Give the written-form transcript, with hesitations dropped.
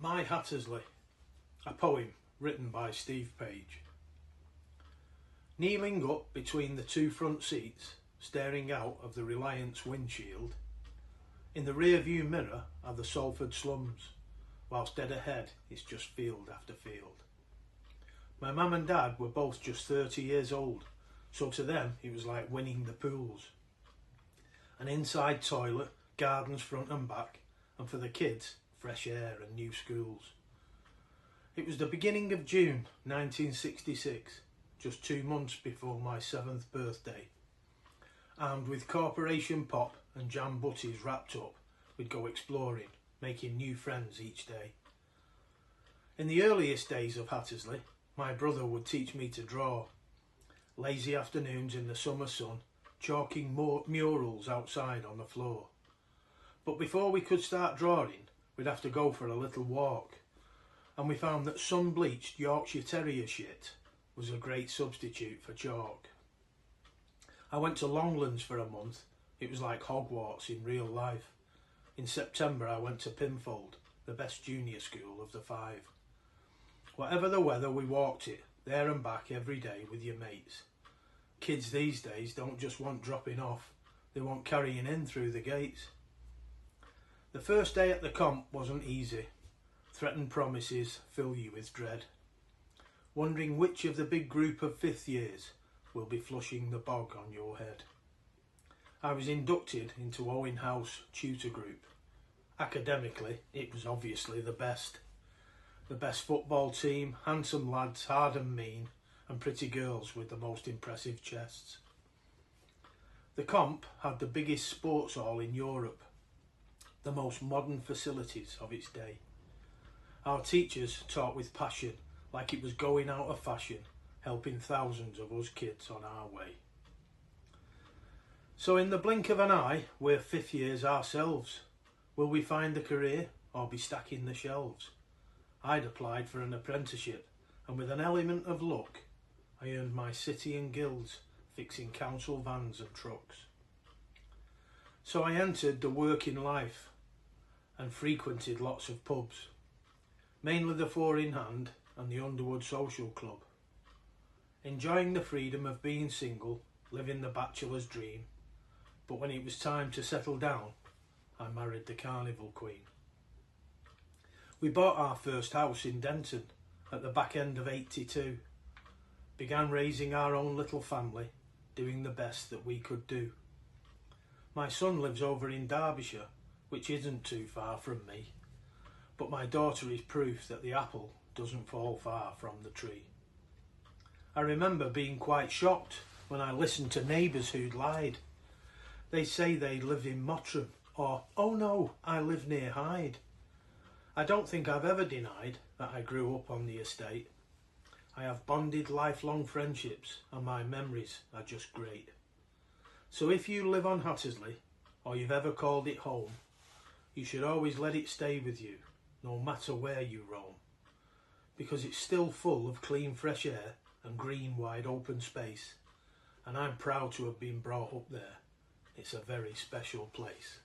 My Hattersley, a poem written by Steve Page. Kneeling up between the two front seats, staring out of the Reliance windshield, in the rear view mirror are the Salford slums, whilst dead ahead it's just field after field. My mum and dad were both just 30 years old, so to them it was like winning the pools. An inside toilet, gardens front and back, and for the kids, fresh air and new schools. It was the beginning of June 1966, just 2 months before my 7th birthday. Armed with corporation pop and jam butties wrapped up, we'd go exploring, making new friends each day. In the earliest days of Hattersley, my brother would teach me to draw. Lazy afternoons in the summer sun, chalking murals outside on the floor. But before we could start drawing, we'd have to go for a little walk, and we found that sun-bleached Yorkshire Terrier shit was a great substitute for chalk. I went to Longlands for a month. It was like Hogwarts in real life. In September I went to Pinfold, the best junior school of the 5. Whatever the weather, we walked it, there and back every day with your mates. Kids these days don't just want dropping off, they want carrying in through the gates. The first day at the comp wasn't easy. Threatened promises fill you with dread, wondering which of the big group of 5th years will be flushing the bog on your head. I was inducted into Owen House tutor group. Academically, it was obviously the best. The best football team, handsome lads, hard and mean, and pretty girls with the most impressive chests. The comp had the biggest sports hall in Europe, the most modern facilities of its day. Our teachers taught with passion, like it was going out of fashion, helping thousands of us kids on our way. So in the blink of an eye, we're 5th years ourselves. Will we find a career or be stacking the shelves? I'd applied for an apprenticeship, and with an element of luck, I earned my city and guilds fixing council vans and trucks. So I entered the working life and frequented lots of pubs, mainly the 4 in Hand and the Underwood Social Club. Enjoying the freedom of being single, living the bachelor's dream, but when it was time to settle down, I married the Carnival Queen. We bought our first house in Denton at the back end of '82, began raising our own little family, doing the best that we could do. My son lives over in Derbyshire, which isn't too far from me, but my daughter is proof that the apple doesn't fall far from the tree. I remember being quite shocked when I listened to neighbours who'd lied. They say they live in Mottram, or, oh no, I live near Hyde. I don't think I've ever denied that I grew up on the estate. I have bonded lifelong friendships and my memories are just great. So if you live on Hattersley, or you've ever called it home, you should always let it stay with you, no matter where you roam, because it's still full of clean fresh air and green wide open space, and I'm proud to have been brought up there. It's a very special place.